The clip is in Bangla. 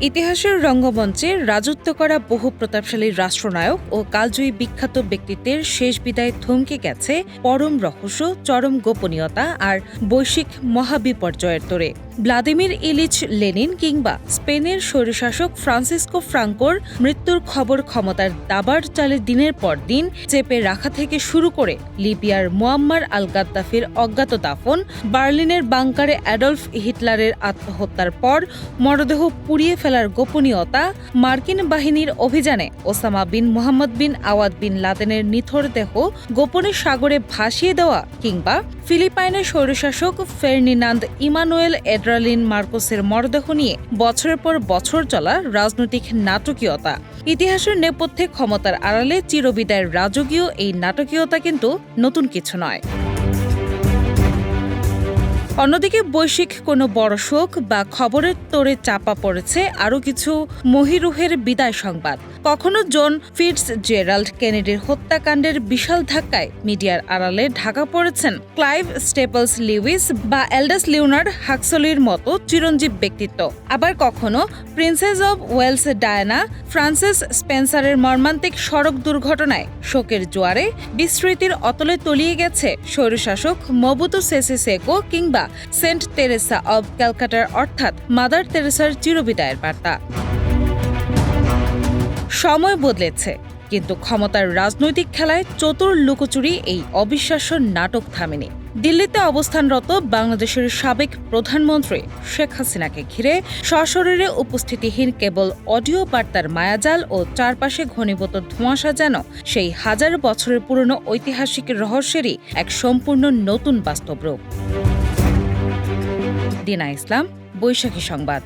ইতিহাসের রঙ্গমঞ্চে রাজত্ব করা বহু প্রতাপশালী রাষ্ট্রনায়ক ও কালজয়ী বিখ্যাত ব্যক্তিত্বের শেষ বিদায় থমকে গেছে পরম রহস্য, চরম গোপনীয়তা আর বৈশ্বিক মহাবিপর্যয়ের তোড়ে। ভ্লাদিমির ইলিচ লেনিন কিংবা স্পেনের স্বৈরশাসক ফ্রান্সিসকো ফ্রাঙ্কোর মৃত্যুর খবর ক্ষমতার দাবার চালে দিনের পর দিন চেপে রাখা থেকে শুরু করে লিবিয়ার মুয়াম্মার আল গাদ্দাফির অজ্ঞাত দাফন, বার্লিনের বাংকারে অ্যাডলফ হিটলারের আত্মহত্যার পর মরদেহ পুড়িয়ে ফেলার গোপনীয়তা, মার্কিন বাহিনীর অভিযানে ওসামা বিন মোহাম্মদ বিন আওয়াদ বিন লাদেনের নিথর দেহ গোপনে সাগরে ভাসিয়ে দেওয়া, কিংবা ফিলিপাইনের স্বৈরশাসক ফার্ডিনান্দ ইমানুয়েল এড্রালিন মার্কোসের মরদেহ নিয়ে বছরের পর বছর চলা রাজনৈতিক নাটকীয়তা। ইতিহাসের নেপথ্যে ক্ষমতার আড়ালে চিরবিদায়ের রাজকীয় এই নাটকীয়তা কিন্তু নতুন কিছু নয়। অন্যদিকে বৈশ্বিক কোনো বড় শোক বা খবরের তোড়ে চাপা পড়েছে আরও কিছু মহিরুহের বিদায় সংবাদ। কখনো জন ফিটজজেরাল্ড কেনেডির হত্যাকাণ্ডের বিশাল ধাক্কায় মিডিয়ার আড়ালে ঢাকা পড়েছেন ক্লাইভ স্টেপলস লিউইস বা এল্ডাস লিওনার্ড হাক্সলির মতো চিরঞ্জীব ব্যক্তিত্ব। আবার কখনো princess of Wales Diana Frances স্পেন্সারের মর্মান্তিক সড়ক দুর্ঘটনায় শোকের জোয়ারে বিস্মৃতির অতলে তলিয়ে গেছে স্বৈরশাসক মবুতু সেসে সেকো কিংবা সেন্ট তেরেসা অব ক্যালকাটার অর্থাৎ মাদার তেরেসার চিরবিদায়ের বার্তা। সময় বদলেছে, কিন্তু ক্ষমতার রাজনৈতিক খেলায় চতুর লুকোচুরি এই অবিশ্বাস্য নাটক থামেনি। দিল্লিতে অবস্থানরত বাংলাদেশের সাবেক প্রধানমন্ত্রী শেখ হাসিনাকে ঘিরে সশরীরে উপস্থিতিহীন কেবল অডিও বার্তার মায়াজাল ও চারপাশে ঘনীভূত ধোঁয়াশা যেন সেই হাজার বছরের পুরনো ঐতিহাসিক রহস্যেরই এক সম্পূর্ণ নতুন বাস্তব রূপ। দিনা ইসলাম, বৈশাখী সংবাদ।